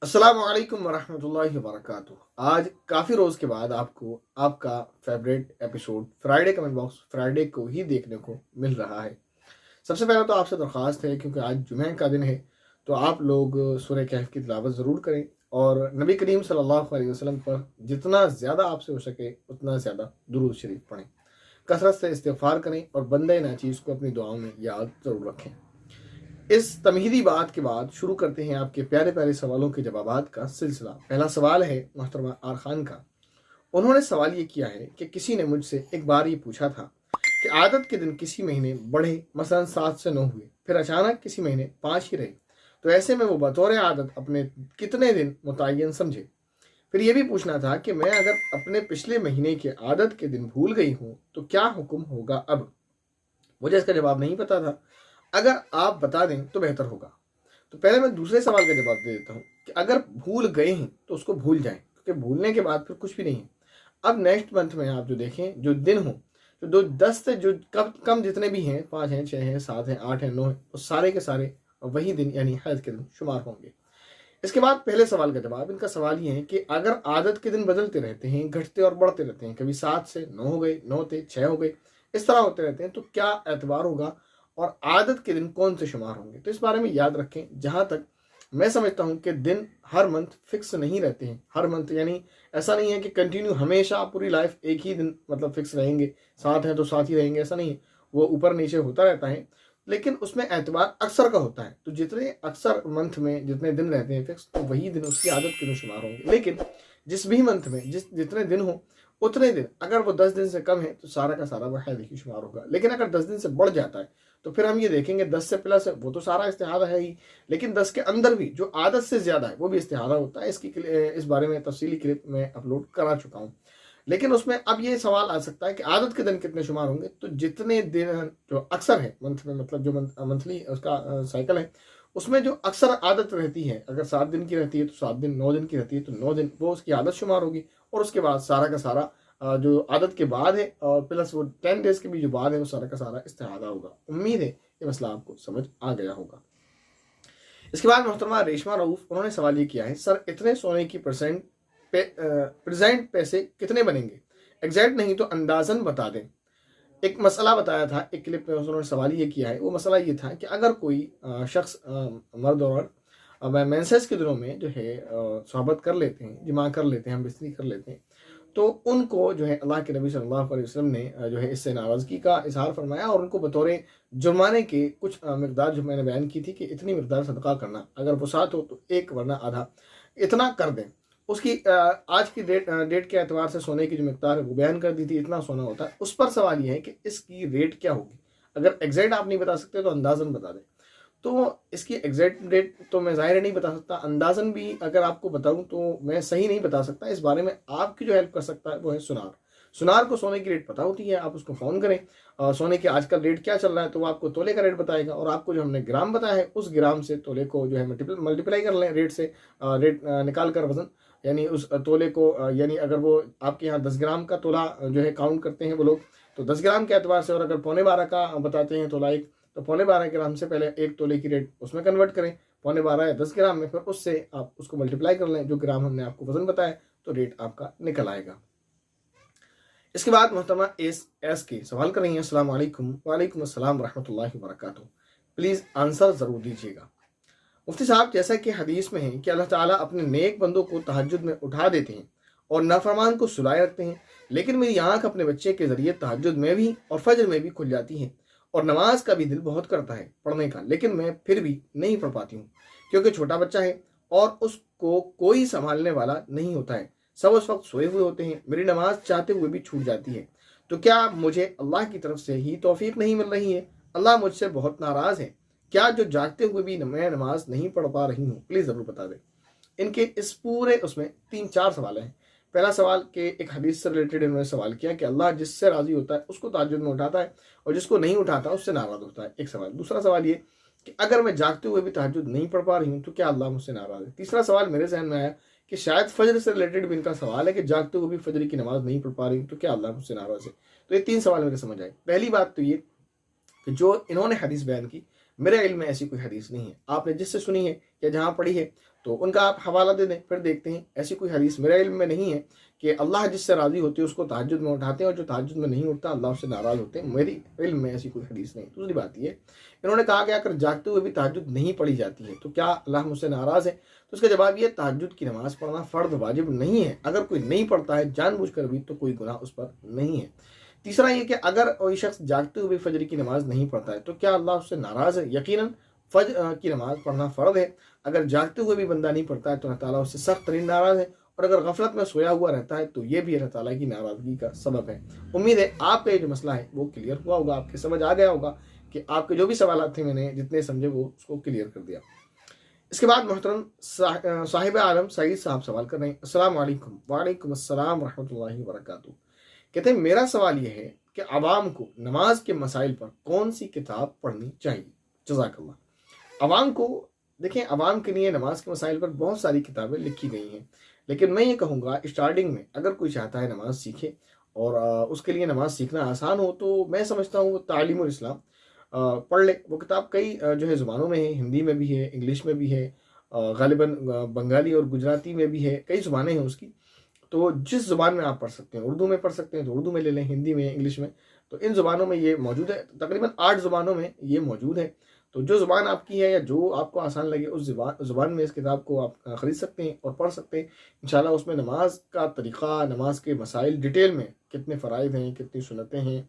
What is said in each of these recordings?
السلام علیکم ورحمۃ اللہ وبرکاتہ۔ آج کافی روز کے بعد آپ کو آپ کا favourite episode Friday comment box Friday کو ہی دیکھنے کو مل رہا ہے۔ سب سے پہلے تو آپ سے درخواست ہے، کیونکہ آج جمعہ کا دن ہے، تو آپ لوگ سورہ کہف کی تلاوت ضرور کریں اور نبی کریم صلی اللہ علیہ وسلم پر جتنا زیادہ آپ سے ہو سکے اتنا زیادہ درود شریف پڑھیں، کثرت سے استغفار کریں اور بندہ ناچیز کو اپنی دعاؤں میں یاد ضرور رکھیں۔ اس تمہیدی بات کے بعد شروع کرتے ہیں آپ کے پیارے پیارے سوالوں کے جوابات کا سلسلہ۔ پہلا سوال ہے محترمہ آر خان کا۔ انہوں نے سوال یہ کیا ہے کہ کسی نے مجھ سے ایک بار یہ پوچھا تھا کہ عادت کے دن کسی مہینے بڑھے، مثلا 7 سے 9 ہوئے، پھر اچانک کسی مہینے 5 ہی رہے، تو ایسے میں وہ بطور عادت اپنے کتنے دن متعین سمجھے۔ پھر یہ بھی پوچھنا تھا کہ میں اگر اپنے پچھلے مہینے کے عادت کے دن بھول گئی ہوں تو کیا حکم ہوگا اب؟ مجھے اس کا جواب نہیں پتا تھا، اگر آپ بتا دیں تو بہتر ہوگا۔ تو پہلے میں دوسرے سوال کا جواب دے دیتا ہوں کہ اگر بھول گئے ہیں تو اس کو بھول جائیں، کیونکہ بھولنے کے بعد پھر کچھ بھی نہیں ہے۔ اب نیکسٹ منتھ میں آپ جو دیکھیں، جو دن ہوں، جو 10 سے جو کم جتنے بھی ہیں، 5 ہیں، 6 ہیں، 7 ہیں، 8 ہیں، 9 ہیں، وہ سارے کے سارے وہی دن یعنی حیض کے دن شمار ہوں گے۔ اس کے بعد پہلے سوال کا جواب، ان کا سوال یہ ہے کہ اگر عادت کے دن بدلتے رہتے ہیں، گھٹتے اور بڑھتے رہتے ہیں، کبھی 7 سے 9 ہو گئے، 9 سے 6 ہو گئے، اس طرح ہوتے رہتے ہیں، تو کیا اعتبار ہوگا اور عادت کے دن کون سے شمار ہوں گے؟ تو اس بارے میں یاد رکھیں، جہاں تک میں سمجھتا ہوں کہ دن ہر منتھ فکس نہیں رہتے ہیں۔ ہر منتھ یعنی ایسا نہیں ہے کہ کنٹینیو ہمیشہ پوری لائف ایک ہی دن مطلب فکس رہیں گے، 7 ہیں تو 7 ہی رہیں گے، ایسا نہیں ہے، وہ اوپر نیچے ہوتا رہتا ہے، لیکن اس میں اعتبار اکثر کا ہوتا ہے۔ تو جتنے اکثر منتھ میں جتنے دن رہتے ہیں فکس، تو وہی دن اس کی عادت کے دن شمار ہوں گے۔ لیکن جس بھی منتھ میں جتنے دن ہوں اتنے دن، اگر وہ 10 دن سے کم ہے تو سارا کا سارا وہ حیض ہی شمار ہوگا۔ لیکن اگر 10 دن سے بڑھ جاتا ہے تو پھر ہم یہ دیکھیں گے 10 سے پلس ہے وہ تو سارا استحاضہ ہے ہی، لیکن 10 کے اندر بھی جو عادت سے زیادہ ہے وہ بھی استحاضہ ہوتا ہے۔ اس بارے میں تفصیلی کلپ میں اپلوڈ کرا چکا ہوں، لیکن اس میں اب یہ سوال آ سکتا ہے کہ عادت کے دن کتنے شمار ہوں گے؟ تو جتنے دن جو اکثر ہے منتھ میں، مطلب جو منتھلی اس کا سائیکل ہے، اس میں جو اکثر عادت رہتی ہے، اگر 7 دن کی رہتی ہے تو 7 دن، 9 دن کی رہتی ہے تو 9 دن، وہ اس کی عادت شمار ہوگی، اور اس کے بعد سارا کا سارا جو عادت کے بعد ہے اور پلس وہ 10 ڈیز کے بھی جو بعد ہے، وہ سارا کا سارا استحاضہ ہوگا۔ امید ہے یہ مسئلہ آپ کو سمجھ آ گیا ہوگا۔ اس کے بعد محترمہ ریشما رؤف، انہوں نے سوال یہ کیا ہے، سر اتنے سونے کی پرزینٹ پیسے کتنے بنیں گے؟ ایگزیکٹ نہیں تو اندازن بتا دیں۔ ایک مسئلہ بتایا تھا ایک کلپ میں، انہوں نے سوال یہ کیا ہے، وہ مسئلہ یہ تھا کہ اگر کوئی شخص مرد اور مینسس کے دنوں میں جو ہے صحبت کر لیتے ہیں، جماع کر لیتے ہیں، ہم بستری کر لیتے ہیں، تو ان کو جو ہے اللہ کے نبی صلی اللہ علیہ وسلم نے جو ہے اس سے ناراضگی کا اظہار فرمایا، اور ان کو بطور جرمانے کے کچھ مقدار جو میں نے بیان کی تھی کہ اتنی مقدار صدقہ کرنا، اگر وسعت ہو تو 1 ورنہ آدھا، اتنا کر دیں۔ اس کی آج کی ڈیٹ کے اعتبار سے سونے کی جو مقدار ہے وہ بیان کر دی تھی، اتنا سونا ہوتا ہے۔ اس پر سوال یہ ہے کہ اس کی ریٹ کیا ہوگی؟ اگر ایگزیکٹ آپ نہیں بتا سکتے تو اندازن بتا دیں۔ تو اس کی ایگزیکٹ ڈیٹ تو میں ظاہر نہیں بتا سکتا، اندازن بھی اگر آپ کو بتاؤں تو میں صحیح نہیں بتا سکتا۔ اس بارے میں آپ کی جو ہیلپ کر سکتا ہے وہ ہے سنار کو سونے کی ریٹ پتہ ہوتی ہے، آپ اس کو فون کریں، سونے کے آج کل ریٹ کیا چل رہا ہے، تو وہ آپ کو تولے کا ریٹ بتائے گا، اور آپ کو جو ہم نے گرام بتایا ہے اس گرام سے تولے کو جو ہے ملٹیپلائی کر لیں ریٹ سے، ریٹ نکال کر وزن، یعنی اس تولے کو، یعنی اگر وہ آپ کے یہاں 10 گرام کا تولہ جو ہے کاؤنٹ کرتے ہیں وہ لوگ، تو 10 گرام کے اعتبار سے، اور اگر 12.25 کا بتاتے ہیں تولہ ایک، تو 12.25 گرام سے پہلے 1 تولے کی ریٹ اس میں کنورٹ کریں، 12.25 یا 10 گرام میں، پھر اس سے آپ اس کو ملٹیپلائی کر لیں جو گرام ہم نے آپ کو وزن بتایا، تو ریٹ آپ کا نکل آئے گا۔ اس کے بعد محترمہ ایس کے سوال کر رہی ہیں، السلام علیکم۔ وعلیکم السلام ورحمۃ اللہ وبرکاتہ، پلیز آنسر ضرور دیجیے گا۔ مفتی صاحب، جیسا کہ حدیث میں ہے کہ اللہ تعالیٰ اپنے نیک بندوں کو تہجد میں اٹھا دیتے ہیں اور نافرمان کو سلائے رکھتے ہیں، لیکن میری آنکھ اپنے بچے کے ذریعے تہجد میں بھی اور فجر میں بھی کھل جاتی ہے، اور نماز کا بھی دل بہت کرتا ہے پڑھنے کا، لیکن میں پھر بھی نہیں پڑھ پاتی ہوں، کیونکہ چھوٹا بچہ ہے اور اس کو کوئی سنبھالنے والا نہیں ہوتا ہے، سب اس وقت سوئے ہوئے ہوتے ہیں، میری نماز چاہتے ہوئے بھی چھوٹ جاتی ہے، تو کیا مجھے اللہ کی طرف سے ہی توفیق نہیں مل رہی ہے؟ اللہ مجھ سے بہت ناراض ہے، کیا جو جاگتے ہوئے بھی میں نماز نہیں پڑھ پا رہی ہوں؟ پلیز ضرور بتا دیں۔ ان کے اس پورے اس میں 3-4 سوال ہیں۔ پہلا سوال کہ ایک حدیث سے ریلیٹڈ انہوں نے سوال کیا کہ اللہ جس سے راضی ہوتا ہے اس کو تہجد میں اٹھاتا ہے، اور جس کو نہیں اٹھاتا اس سے ناراض ہوتا ہے، ایک سوال۔ دوسرا سوال یہ کہ اگر میں جاگتے ہوئے بھی تہجد نہیں پڑھ پا رہی ہوں تو کیا اللہ مجھ سے ناراض ہے؟ تیسرا سوال میرے ذہن میں آیا کہ شاید فجر سے ریلیٹڈ بھی ان کا سوال ہے کہ جاگتے ہوئے بھی فجر کی نماز نہیں پڑھ پا رہی ہوں تو کیا اللہ مجھ سے ناراض ہے؟ تو یہ 3 سوال میرے سمجھ آئے۔ پہلی بات تو یہ کہ جو انہوں نے حدیث بیان کی، میرے علم میں ایسی کوئی حدیث نہیں ہے، آپ نے جس سے سنی ہے یا جہاں پڑھی ہے تو ان کا آپ حوالہ دے دیں، پھر دیکھتے ہیں۔ ایسی کوئی حدیث میرے علم میں نہیں ہے کہ اللہ جس سے راضی ہوتے ہیں اس کو تہجد میں اٹھاتے ہیں، اور جو تہجد میں نہیں اٹھتا اللہ اس سے ناراض ہوتے ہیں۔ میری علم میں ایسی کوئی حدیث نہیں۔ دوسری بات یہ، انہوں نے کہا کہ اگر جاگتے ہوئے بھی تہجد نہیں پڑھی جاتی ہے تو کیا اللہ مجھ سے ناراض ہے؟ تو اس کا جواب یہ، تہجد کی نماز پڑھنا فرض واجب نہیں ہے، اگر کوئی نہیں پڑھتا ہے جان بوجھ کر بھی تو کوئی گناہ اس پر نہیں ہے۔ تیسرا یہ کہ اگر کوئی شخص جاگتے ہوئے فجر کی نماز نہیں پڑھتا ہے تو کیا اللہ اس سے ناراض ہے؟ یقیناً فجر کی نماز پڑھنا فرض ہے، اگر جاگتے ہوئے بھی بندہ نہیں پڑھتا ہے تو اللہ تعالیٰ اس سے سخت ترین ناراض ہے، اور اگر غفلت میں سویا ہوا رہتا ہے تو یہ بھی اللہ تعالیٰ کی ناراضگی کا سبب ہے۔ امید ہے آپ کا یہ جو مسئلہ ہے وہ کلیئر ہوا ہوگا، آپ کے سمجھ آ گیا ہوگا کہ آپ کے جو بھی سوالات تھے میں نے جتنے سمجھے وہ اس کو کلیئر کر دیا۔ اس کے بعد محترم صاحب عالم سعید صاحب سوال کر رہے ہیں، السلام علیکم۔ وعلیکم السلام ورحمۃ اللہ وبرکاتہ۔ کہتے ہیں میرا سوال یہ ہے کہ عوام کو نماز کے مسائل پر کون سی کتاب پڑھنی چاہیے؟ جزاک اللہ۔ عوام کو دیکھیں، عوام کے لیے نماز کے مسائل پر بہت ساری کتابیں لکھی گئی ہیں، لیکن میں یہ کہوں گا اسٹارٹنگ میں اگر کوئی چاہتا ہے نماز سیکھے اور اس کے لیے نماز سیکھنا آسان ہو تو میں سمجھتا ہوں وہ تعلیم الاسلام پڑھ لے۔ وہ کتاب کئی جو ہے زبانوں میں ہے، ہندی میں بھی ہے، انگلش میں بھی ہے، غالباً بنگالی اور گجراتی میں بھی ہے، کئی زبانیں ہیں اس کی۔ تو جس زبان میں آپ پڑھ سکتے ہیں، اردو میں پڑھ سکتے ہیں تو اردو میں لے لیں، ہندی میں، انگلش میں، تو ان زبانوں میں یہ موجود ہے، تقریباً 8 زبانوں میں یہ موجود ہے۔ تو جو زبان آپ کی ہے یا جو آپ کو آسان لگے اس زبان میں اس کتاب کو آپ خرید سکتے ہیں اور پڑھ سکتے ہیں۔ انشاءاللہ اس میں نماز کا طریقہ، نماز کے مسائل ڈیٹیل میں، کتنے فرائض ہیں، کتنی سنتیں ہیں،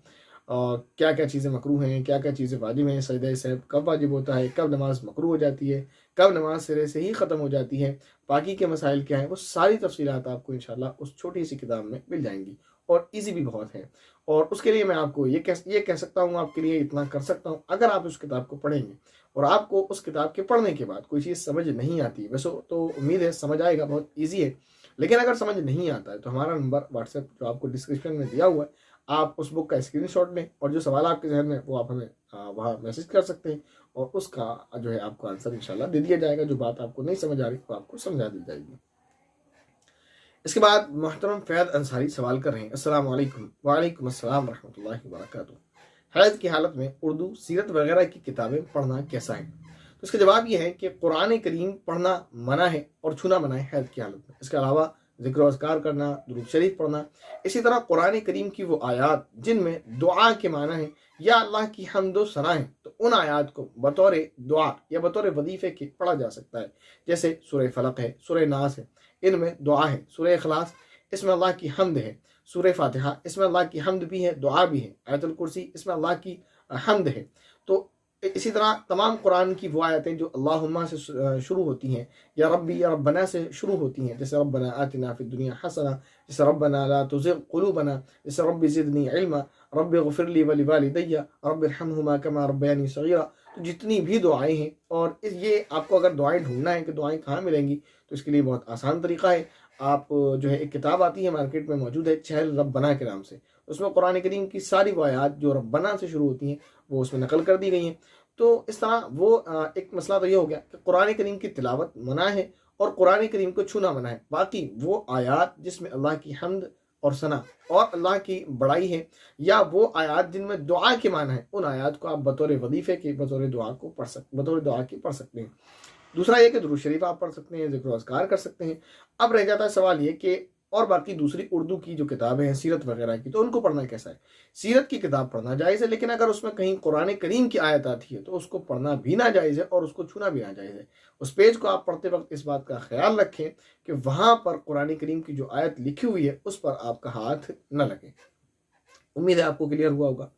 کیا کیا چیزیں مکروہ ہیں، کیا کیا چیزیں واجب ہیں، سجدہ سہو کب واجب ہوتا ہے، کب نماز مکروہ ہو جاتی ہے، کب نماز سرے سے ہی ختم ہو جاتی ہے، باقی کے مسائل کیا ہیں، وہ ساری تفصیلات آپ کو انشاءاللہ اس چھوٹی سی کتاب میں مل جائیں گی، اور ایزی بھی بہت ہے۔ اور اس کے لیے میں آپ کو یہ کہہ سکتا ہوں، آپ کے لیے اتنا کر سکتا ہوں، اگر آپ اس کتاب کو پڑھیں گے اور آپ کو اس کتاب کے پڑھنے کے بعد کوئی چیز سمجھ نہیں آتی، ویسے تو امید ہے سمجھ آئے گا، بہت ایزی ہے، لیکن اگر سمجھ نہیں آتا ہے تو ہمارا نمبر واٹس ایپ جو آپ کو ڈسکرپشن میں دیا ہوا ہے، آپ اس بک کا اسکرین شاٹ لیں اور جو سوال آپ کے ذہن میں وہ آپ ہمیں وہاں میسج کر سکتے ہیں، اور اس کا جو ہے آپ کو آنسر انشاءاللہ دے دیا جائے گا۔ جو بات آپ کو نہیں سمجھ آ رہی وہ آپ کو سمجھا دی جائے گی۔ اس کے بعد محترم فیض انصاری سوال کر رہے ہیں، السلام علیکم۔ وعلیکم السلام ورحمۃ اللہ وبرکاتہ۔ حیض کی حالت میں اردو سیرت وغیرہ کی کتابیں پڑھنا کیسا ہے؟ تو اس کا جواب یہ ہے کہ قرآن کریم پڑھنا منع ہے اور چھونا منع ہے حیض کی حالت میں۔ اس کے علاوہ ذکر و اذکار کرنا، درود شریف پڑھنا، اسی طرح قرآن کریم کی وہ آیات جن میں دعا کے معنی ہیں یا اللہ کی حمد و ثنا ہے، تو ان آیات کو بطور دعا یا بطور وظیفے کے پڑھا جا سکتا ہے، جیسے سورہ فلق ہے، سورہ ناس ہے، ان میں دعا ہے، سورہ اخلاص اس میں اللہ کی حمد ہے، سورہ فاتحہ اس میں اللہ کی حمد بھی ہے، دعا بھی ہے، آیت الکرسی اس میں اللہ کی حمد ہے۔ تو اسی طرح تمام قرآن کی وہ آیتیں جو اللہم سے شروع ہوتی ہیں، یا ربی یا ربنا سے شروع ہوتی ہیں، جیسے ربنا آتنا فی الدنیا حسنہ، جیسے ربنا لا تزغ قلوبنا، جیسے رب زدنی علما، رب اغفر لی ولوالدی رب ارحمہما کما ربیانی صغیرا، تو جتنی بھی دعائیں ہیں، اور یہ آپ کو اگر دعائیں ڈھونڈنا ہے کہ دعائیں کہاں ملیں گی تو اس کے لیے بہت آسان طریقہ ہے۔ آپ جو ہے ایک کتاب آتی ہے مارکیٹ میں موجود ہے چہل ربنا کے نام سے، اس میں قرآن کریم کی ساری وہ آیات جو ربنا سے شروع ہوتی ہیں وہ اس میں نقل کر دی گئی ہیں۔ تو اس طرح وہ ایک مسئلہ تو یہ ہو گیا کہ قرآن کریم کی تلاوت منع ہے اور قرآن کریم کو چھونا منع ہے، باقی وہ آیات جس میں اللہ کی حمد اور ثنا اور اللہ کی بڑائی ہے، یا وہ آیات جن میں دعا کے معنی ہے، ان آیات کو آپ بطور وظیفے کے، بطور دعا کے پڑھ سکتے ہیں۔ دوسرا یہ کہ درود شریف آپ پڑھ سکتے ہیں، ذکر و اذکار کر سکتے ہیں۔ اب رہ جاتا ہے سوال یہ کہ اور باقی دوسری اردو کی جو کتابیں ہیں سیرت وغیرہ کی، تو ان کو پڑھنا کیسا ہے؟ سیرت کی کتاب پڑھنا جائز ہے، لیکن اگر اس میں کہیں قرآن کریم کی آیت آتی ہے تو اس کو پڑھنا بھی ناجائز ہے اور اس کو چھونا بھی ناجائز ہے۔ اس پیج کو آپ پڑھتے وقت اس بات کا خیال رکھیں کہ وہاں پر قرآن کریم کی جو آیت لکھی ہوئی ہے اس پر آپ کا ہاتھ نہ لگے۔ امید ہے آپ کو کلیئر ہوا ہوگا۔